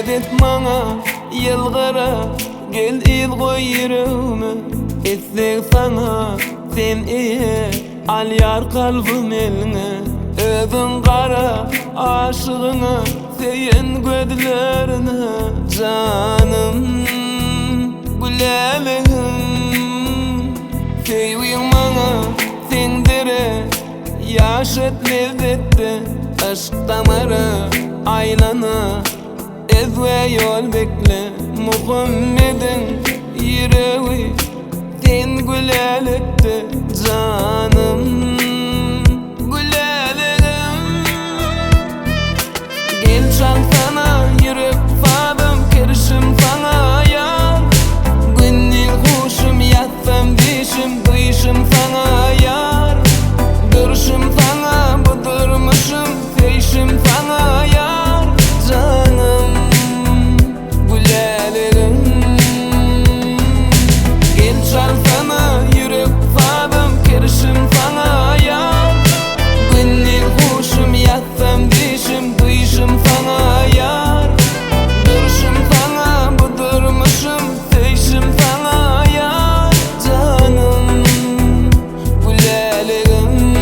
Medet mana yılgara gel il koyirimi Etsek sana sen iye al yar kalbim eline Özün kara aşığına seyin gözlerine Canım gülelim Seviyim mana sendire yaşat lezzette Aşk damarı aylana ezve yol bekle Muhammed'in yüreği sen gülelikte Canım gülelim Gel çal sana yürek fadım Kerişim sana yar Günlük huşum yatsam dişim Duyuşum sana yar Duruşum sana budurmuşum Seyşim sana yar Canım gülelim Gel çal sana yürek fadım Kerişim sana yar Günlük huşum yatsam dişim Duyuşum sana yar Duruşum sana budurmuşum Seyşim sana yar Canım gülelim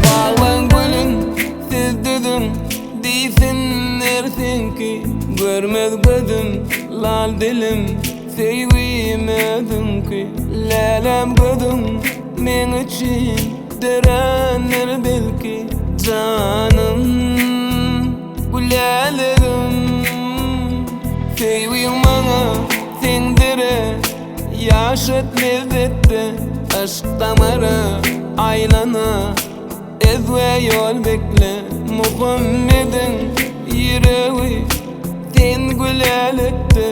Bağlan gülün siz dedim Deysinlersin ki görmez gözüm Lal dilim sevmedim ki Lelem gözüm men için derenler belki Canım gülelim Seviyim bana sendire yaşat lezzette Aşk damarı aylana ezve yol bekle Muhammed'in yüreği sen gülelikte